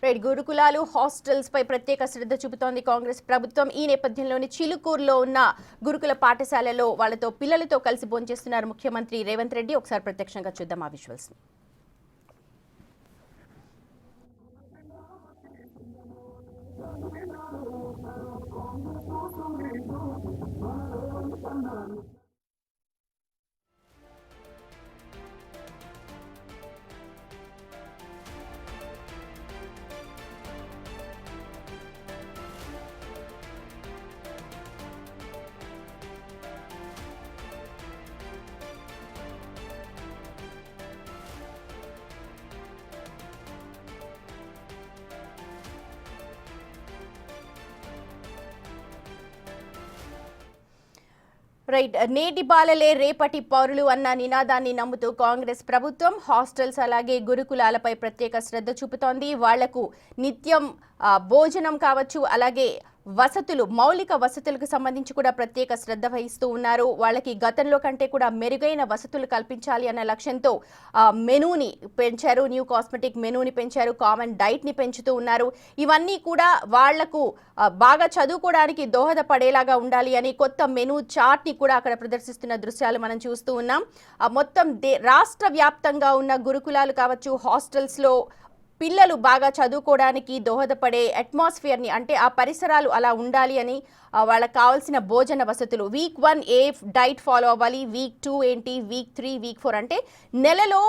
Right గురుకులాలు hostels పై ప్రత్యేక శ్రద్ధ చూపుతోంది కాంగ్రెస్ ప్రభుత్వం. ఈ నేపథ్యంలోని చిలుకూరులో ఉన్న గురుకుల పాఠశాలలో వాళ్ళతో పిల్లలతో కలిసి భోంచేస్తున్నారు ముఖ్యమంత్రి రేవంత్ రెడ్డి. ఒకసారి ప్రత్యక్షంగా చూద్దాం ఆ విజువల్స్. రైట్ నేటి బాలలే రేపటి పౌరులు అన్న నినాదాన్ని నమ్ముతూ కాంగ్రెస్ ప్రభుత్వం హాస్టల్స్ అలాగే గురుకులాలపై ప్రత్యేక శ్రద్ధ చూపుతోంది. వాళ్లకు నిత్యం భోజనం కావచ్చు, అలాగే వసతులు, మౌలిక వసతులకు సంబంధించి కూడా ప్రత్యేక శ్రద్ధ వహిస్తూ ఉన్నారు. వాళ్ళకి గతంలో కంటే కూడా మెరుగైన వసతులు కల్పించాలి అన్న లక్ష్యంతో మెనూని పెంచారు, న్యూ కాస్మెటిక్ మెనూని పెంచారు, కామన్ డైట్ని పెంచుతూ ఉన్నారు. ఇవన్నీ కూడా వాళ్లకు బాగా చదువుకోవడానికి దోహదపడేలాగా ఉండాలి అని కొత్త మెనూ చార్ట్ని కూడా అక్కడ ప్రదర్శిస్తున్న దృశ్యాలు మనం చూస్తూ ఉన్నాం. మొత్తం రాష్ట్ర వ్యాప్తంగా ఉన్న గురుకులాలు కావచ్చు, హాస్టల్స్లో పిల్లలు బాగా చదువుకోవడానికి దోహదపడే అట్మాస్ఫియర్ని, అంటే ఆ పరిసరాలు అలా ఉండాలి అని వాళ్ళకి కావాల్సిన భోజన వసతులు వీక్ 1 ఏ డైట్ ఫాలో అవ్వాలి, వీక్ 2 ఏంటి, వీక్ 3, వీక్ 4 అంటే నెలలో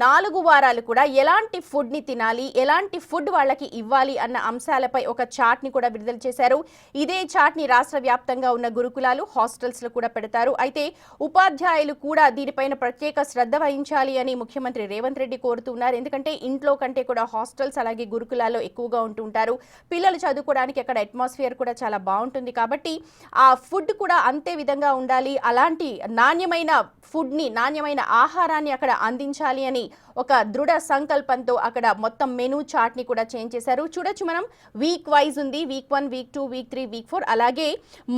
4 వారాలు కూడా ఎలాంటి ఫుడ్ని తినాలి, ఎలాంటి ఫుడ్ వాళ్ళకి ఇవ్వాలి అన్న అంశాలపై ఒక చార్ట్ని కూడా విడుదల చేశారు. ఇదే చార్ట్ని రాష్ట్ర వ్యాప్తంగా ఉన్న గురుకులాలు, హాస్టల్స్లో కూడా పెడతారు. అయితే ఉపాధ్యాయులు కూడా దీనిపైన ప్రత్యేక శ్రద్ధ వహించాలి అని ముఖ్యమంత్రి రేవంత్ రెడ్డి కోరుతున్నారు. ఎందుకంటే ఇంట్లో కంటే కూడా హాస్టల్స్ అలాగే గురుకులాల్లో ఎక్కువగా ఉంటుంటారు. పిల్లలు చదువుకోవడానికి అక్కడ అట్మాస్ఫియర్ కూడా చాలా బాగుంటుంది కాబట్టి ఆ ఫుడ్ కూడా అంతే విధంగా ఉండాలి. అలాంటి నాణ్యమైన ఫుడ్ని, నాణ్యమైన ఆహారాన్ని అక్కడ అందించాలి అని ఒక దృఢ సంకల్పంతో అక్కడ మొత్తం మెనూ చార్ట్ని కూడా చేంజ్ చేశారు. చూడొచ్చు మనం, వీక్ వైజ్ ఉంది. వీక్ 1, వీక్ 2, వీక్ 3, వీక్ 4, అలాగే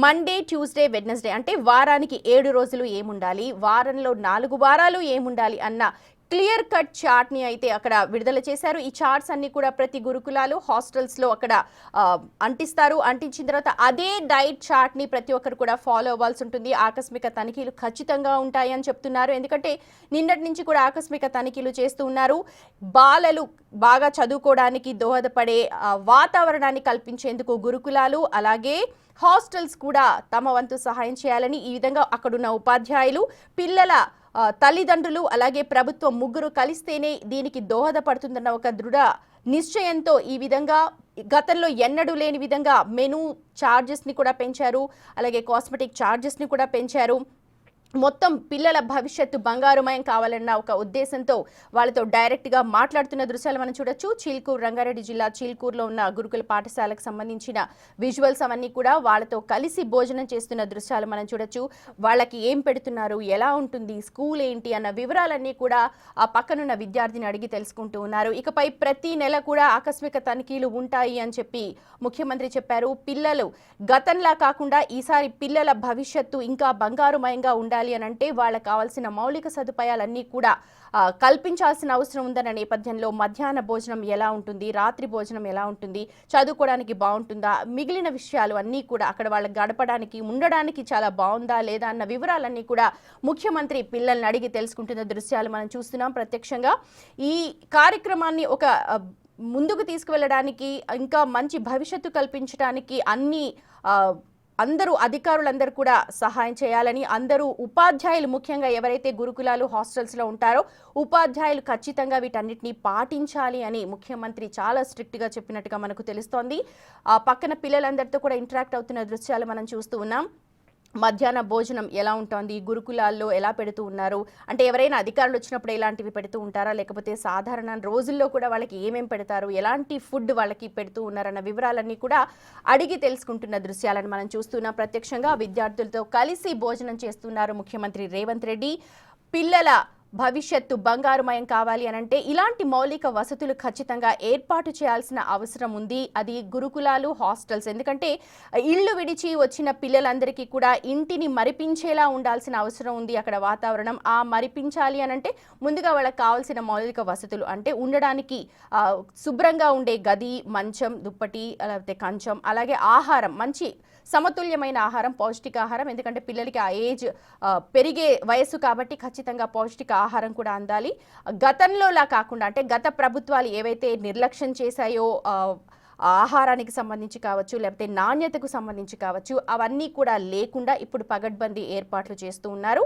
మండే, ట్యూస్డే, వెడ్నెస్డే అంటే వారానికి 7 రోజులు ఏముండాలి, వారంలో 4 వారాలు ఏముండాలి అన్న క్లియర్ కట్ చార్ట్ని అయితే అక్కడ విడుదల చేశారు. ఈ చార్ట్స్ అన్ని కూడా ప్రతి గురుకులాలు, హాస్టల్స్లో అక్కడ అంటిస్తారు. అంటించిన తర్వాత అదే డైట్ చార్ట్ని ప్రతి ఒక్కరు కూడా ఫాలో అవ్వాల్సి ఉంటుంది. ఆకస్మిక తనిఖీలు ఖచ్చితంగా ఉంటాయని చెప్తున్నారు. ఎందుకంటే నిన్నటి నుంచి కూడా ఆకస్మిక తనిఖీలు చేస్తూ ఉన్నారు. బాలలు బాగా చదువుకోవడానికి దోహదపడే వాతావరణాన్ని కల్పించేందుకు గురుకులాలు అలాగే హాస్టల్స్ కూడా తమ వంతు సహాయం చేయాలని ఈ విధంగా అక్కడున్న ఉపాధ్యాయులు, పిల్లల తల్లిదండ్రులు అలాగే ప్రభుత్వం ముగ్గురు కలిస్తేనే దీనికి దోహదపడుతుందన్న ఒక దృఢ నిశ్చయంతో ఈ విధంగా గతంలో ఎన్నడూ లేని విధంగా మెనూ ఛార్జెస్ని కూడా పెంచారు, అలాగే కాస్మెటిక్ ఛార్జెస్ని కూడా పెంచారు. మొత్తం పిల్లల భవిష్యత్తు బంగారుమయం కావాలన్న ఒక ఉద్దేశంతో వాళ్ళతో డైరెక్ట్గా మాట్లాడుతున్న దృశ్యాలు మనం చూడొచ్చు. చిలుకూరు, రంగారెడ్డి జిల్లా చిలుకూరులో ఉన్న గురుకుల పాఠశాలకు సంబంధించిన విజువల్స్ అవన్నీ కూడా వాళ్ళతో కలిసి భోజనం చేస్తున్న దృశ్యాలు మనం చూడొచ్చు. వాళ్ళకి ఏం పెడుతున్నారు, ఎలా ఉంటుంది, స్కూల్ ఏంటి అన్న వివరాలన్నీ కూడా ఆ పక్కనున్న విద్యార్థిని అడిగి తెలుసుకుంటూ ఉన్నారు. ఇకపై ప్రతి నెల కూడా ఆకస్మిక తనిఖీలు ఉంటాయి అని చెప్పి ముఖ్యమంత్రి చెప్పారు. పిల్లలు గతంలా కాకుండా ఈసారి పిల్లల భవిష్యత్తు ఇంకా బంగారుమయంగా ఉండాలి అని అంటే వాళ్ళకి కావాల్సిన మౌలిక సదుపాయాలన్నీ కూడా కల్పించాల్సిన అవసరం ఉందన్న నేపథ్యంలో మధ్యాహ్న భోజనం ఎలా ఉంటుంది, రాత్రి భోజనం ఎలా ఉంటుంది, చదువుకోవడానికి బాగుంటుందా, మిగిలిన విషయాలు అన్నీ కూడా అక్కడ వాళ్ళకి గడపడానికి, ఉండడానికి చాలా బాగుందా లేదా అన్న వివరాలన్నీ కూడా ముఖ్యమంత్రి పిల్లల్ని అడిగి తెలుసుకుంటున్న దృశ్యాలు మనం చూస్తున్నాం ప్రత్యక్షంగా. ఈ కార్యక్రమాన్ని ఒక ముందుకు తీసుకువెళ్ళడానికి, ఇంకా మంచి భవిష్యత్తు కల్పించడానికి అందరూ అధికారులందరూ కూడా సహాయం చేయాలని, అందరూ ఉపాధ్యాయులు ముఖ్యంగా ఎవరైతే గురుకులాలు, హాస్టల్స్లో ఉంటారో ఉపాధ్యాయులు ఖచ్చితంగా వీటన్నిటిని పాటించాలి అని ముఖ్యమంత్రి చాలా స్ట్రిక్ట్గా చెప్పినట్టుగా మనకు తెలుస్తోంది. ఆ పక్కన పిల్లలందరితో కూడా ఇంటరాక్ట్ అవుతున్న దృశ్యాలు మనం చూస్తూ ఉన్నాం. మధ్యాహ్న భోజనం ఎలా ఉంటుంది, గురుకులాల్లో ఎలా పెడుతూ ఉన్నారు, అంటే ఎవరైనా అధికారులు వచ్చినప్పుడు ఎలాంటివి పెడుతూ ఉంటారా, లేకపోతే సాధారణ రోజుల్లో కూడా వాళ్ళకి ఏమేమి పెడతారు, ఎలాంటి ఫుడ్ వాళ్ళకి పెడుతూ ఉన్నారన్న వివరాలన్నీ కూడా అడిగి తెలుసుకుంటున్న దృశ్యాలను మనం చూస్తున్నాం. ప్రత్యక్షంగా విద్యార్థులతో కలిసి భోజనం చేస్తున్నారు ముఖ్యమంత్రి రేవంత్ రెడ్డి. పిల్లల భవిష్యత్తు బంగారుమయం కావాలి అనంటే ఇలాంటి మౌలిక వసతులు ఖచ్చితంగా ఏర్పాటు చేయాల్సిన అవసరం ఉంది. అది గురుకులాలు, హాస్టల్స్. ఎందుకంటే ఇళ్ళు విడిచి వచ్చిన పిల్లలందరికీ కూడా ఇంటిని మరిపించేలా ఉండాల్సిన అవసరం ఉంది. అక్కడ వాతావరణం మరిపించాలి అనంటే ముందుగా వాళ్ళకి కావాల్సిన మౌలిక వసతులు అంటే ఉండడానికి శుభ్రంగా ఉండే గది, మంచం, దుప్పటి, లేకపోతే కంచం, అలాగే ఆహారం, మంచి సమతుల్యమైన ఆహారం, పౌష్టికాహారం. ఎందుకంటే పిల్లలకి ఆ ఏజ్ పెరిగే వయస్సు కాబట్టి ఖచ్చితంగా పౌష్టిక ఆహారం కూడా అందాలి. గతంలోలా కాకుండా అంటే గత ప్రభుత్వాలు ఏవైతే నిర్లక్ష్యం చేశాయో ఆహారానికి సంబంధించి కావచ్చు, లేకపోతే నాణ్యతకు సంబంధించి కావచ్చు, అవన్నీ కూడా లేకుండా ఇప్పుడు పగడ్బందీ ఏర్పాట్లు చేస్తూ ఉన్నారు.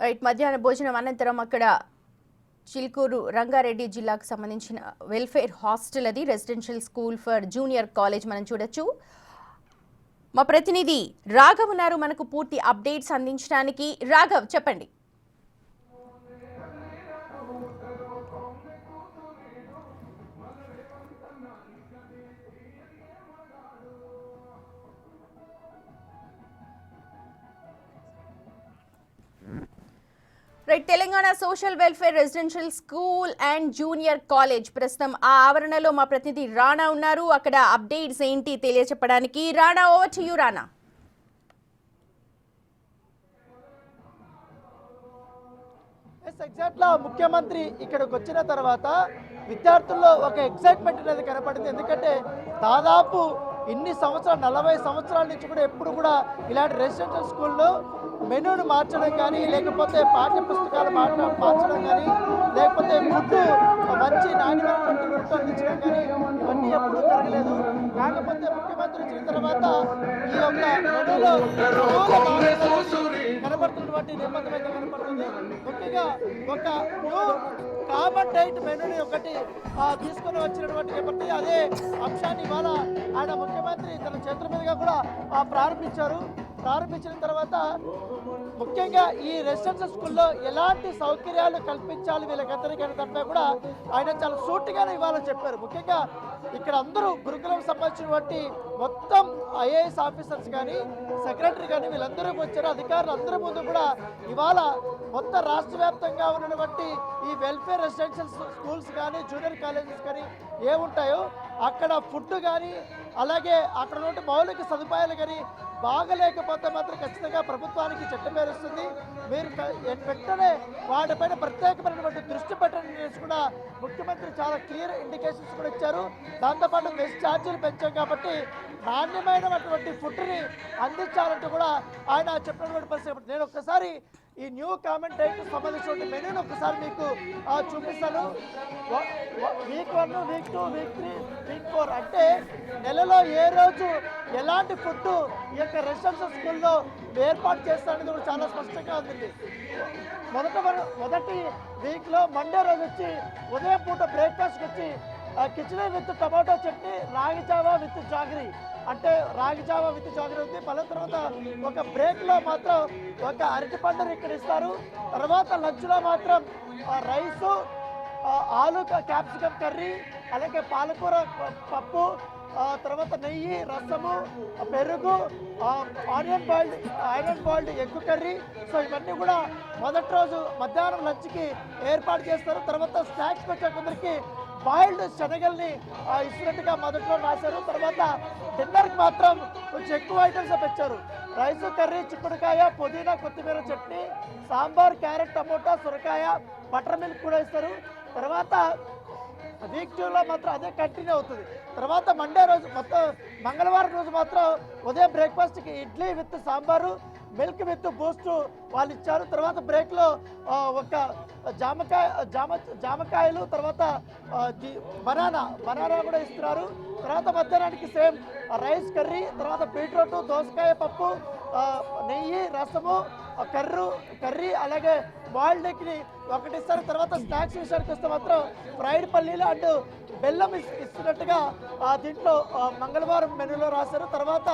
రైట్, మధ్యాహ్న భోజనం అనంతరం అక్కడ చిలుకూరు రంగారెడ్డి జిల్లాకు సంబంధించిన వెల్ఫేర్ హాస్టల్, అది residential school for junior college మనం చూడొచ్చు. మా ప్రతినిధి రాఘవ్ ఉన్నారు మనకు పూర్తి అప్డేట్స్ అందించడానికి. రాఘవ్, చెప్పండి. Right, Telangana social welfare residential school and junior college ప్రస్తుతం ఆ ఆవరణలో మా ప్రతినిధి రాణా ఉన్నారు. అక్కడ అప్డేట్స్ ఏంటి తెలియచెప్పడానికి. Rana, over to you. Rana, ఎగ్జాక్ట్గా ముఖ్యమంత్రి ఇక్కడికి వచ్చిన తర్వాత విద్యార్థుల్లో ఒక ఎక్సైట్మెంట్ అనేది కనపడింది. ఎందుకంటే దాదాపు ఇన్ని సంవత్సరాలు 40 సంవత్సరాల నుంచి కూడా ఎప్పుడు కూడా ఇలాంటి రెసిడెన్షియల్ స్కూల్లో మెనూను మార్చడం కానీ, లేకపోతే పాఠ్య పుస్తకాలు మార్చడం కానీ, లేకపోతే ఫుడ్ మంచి నాణ్యమైనటువంటి ఫుడ్ అందించడం కానీ ఇవన్నీ ఎప్పుడూ జరగలేదు. కాకపోతే ముఖ్యమంత్రి వచ్చిన తర్వాత ఈ యొక్క మెనూలో కనబడుతున్నటువంటి నేపథ్యం అయితే కనపడుతుంది. ముఖ్యంగా ఒక న్యూ కామన్ డైట్ మెనూని ఒకటి తీసుకొని వచ్చినటువంటి నేపథ్యం, అదే అంశాన్ని ఇవాళ ఆయన ముఖ్యమంత్రి తన చేతుల మీదుగా కూడా ప్రారంభించిన తర్వాత ముఖ్యంగా ఈ రెసిడెన్షియల్ స్కూల్లో ఎలాంటి సౌకర్యాలు కల్పించాలి వీళ్ళకందరికీ అనే దానిపై కూడా ఆయన చాలా సూటిగానే ఇవాళ చెప్పారు. ముఖ్యంగా ఇక్కడ అందరూ గురుకులం సంబంధించినటువంటి మొత్తం ఐఏఎస్ ఆఫీసర్స్ కానీ, సెక్రటరీ కానీ వీళ్ళందరూ వచ్చారు. అధికారులు అందరి ముందు కూడా ఇవాళ మొత్తం రాష్ట్ర వ్యాప్తంగా ఉన్నటువంటి ఈ వెల్ఫేర్ రెసిడెన్షియల్ స్కూల్స్ కానీ, జూనియర్ కాలేజెస్ కానీ ఏముంటాయో అక్కడ ఫుడ్ కానీ, అలాగే అక్కడ ఉన్న మౌలిక సదుపాయాలు కానీ బాగలేకపోతే మాత్రం ఖచ్చితంగా ప్రభుత్వానికి చట్టం వేరుస్తుంది. మీరు వెంటనే వాటిపైన ప్రత్యేకమైనటువంటి దృష్టి పెట్టండి కూడా ముఖ్యమంత్రి చాలా క్లియర్ ఇండికేషన్స్ కూడా ఇచ్చారు. దాంతోపాటు మెస్ ఛార్జీలు పెంచాం కాబట్టి నాణ్యమైనటువంటి ఫుడ్ని అందించాలంటూ కూడా ఆయన చెప్పినటువంటి పరిస్థితి. నేను ఒక్కసారి ఈ న్యూ కామన్ డైట్ సంబంధించిన మెనూని ఒకసారి మీకు చూపిస్తాను. వీక్ 1, వీక్ 2, వీక్ 3, వీక్ 4 అంటే నెలలో ఏ రోజు ఎలాంటి ఫుడ్ ఈ యొక్క రెసిడెన్షియల్ స్కూల్లో ఏర్పాటు చేస్తారనేది కూడా చాలా స్పష్టంగా ఉంది. మొదటి వీక్లో మండే రోజు వచ్చి ఉదయం పూట బ్రేక్ఫాస్ట్కి వచ్చి కిచడీ విత్ టమాటో చట్నీ, రాగి జావా విత్ జాగరీ, అంటే రాగి జావా విత్ జాగరీ ఉంది. మళ్ళీ తర్వాత ఒక బ్రేక్లో మాత్రం ఒక అరటిపండుని ఇక్కడ ఇస్తారు. తర్వాత లంచ్లో మాత్రం రైసు, ఆలు క్యాప్సికమ్ కర్రీ, అలాగే పాలకూర పప్పు, తర్వాత నెయ్యి, రసము, పెరుగు, onion boiled egg curry. So ఇవన్నీ కూడా మొదటి రోజు మధ్యాహ్నం లంచ్కి ఏర్పాటు చేస్తారు. తర్వాత స్నాక్స్ వచ్చే కొందరికి బాయిల్డ్ శనగల్ని ఇచ్చినట్టుగా మొదట్లో రాశారు. తర్వాత డిన్నర్కి మాత్రం కొంచెం ఎక్కువ ఐటమ్స్ పెంచారు. రైసు, కర్రీ, చిక్కుడుకాయ, పుదీనా, కొత్తిమీర చట్నీ, సాంబార్, క్యారెట్, టమోటా, సొరకాయ, బటర్ మిల్క్ కూడా ఇస్తారు. తర్వాత వీక్ 2లో మాత్రం అదే కంటిన్యూ అవుతుంది. తర్వాత మండే రోజు మొత్తం మంగళవారం రోజు మాత్రం ఉదయం బ్రేక్ఫాస్ట్కి idli with sambar, milk with Boost వాళ్ళు ఇచ్చారు. తర్వాత బ్రేక్లో ఒక జామకాయలు, తర్వాత బనానా కూడా ఇస్తున్నారు. తర్వాత మధ్యాహ్నానికి సేమ్ రైస్, కర్రీ, తర్వాత బీట్రూట్, దోసకాయ పప్పు, నెయ్యి, రసము, కర్రీ అలాగే బాయిల్డ్ ఎగ్ని ఒకటి ఇస్తారు. తర్వాత స్నాక్స్ విషయానికి వస్తే మాత్రం ఫ్రైడ్ పల్లీలు అండ్ బెల్లం ఇస్తున్నట్టుగా దీంట్లో మంగళవారం మెనూలో రాశారు. తర్వాత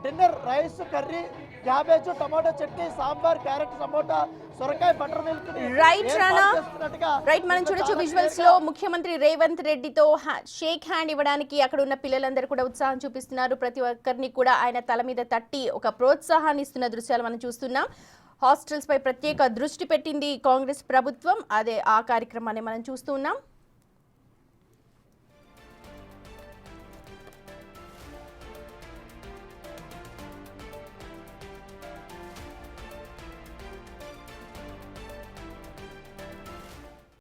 dinner rice, curry, cabbage, tomato chutney, sambar, carrot, tomato, సొరకాయ, బటర్ మిల్క్ రైట్ మనం చూడొచ్చు విజువల్స్ లో ముఖ్యమంత్రి రేవంత్ రెడ్డితో షేక్ హ్యాండ్ ఇవ్వడానికి అక్కడ ఉన్న పిల్లలందరూ కూడా ఉత్సాహం చూపిస్తున్నారు. ప్రతి ఒక్కరిని కూడా ఆయన తల మీద తట్టి ఒక ప్రోత్సాహాన్ని ఇస్తున్న దృశ్యాలు మనం చూస్తున్నాం. హాస్టల్స్ పై ప్రత్యేక దృష్టి పెట్టింది కాంగ్రెస్ ప్రభుత్వం. అదే ఆ కార్యక్రమాన్ని మనం చూస్తున్నాం.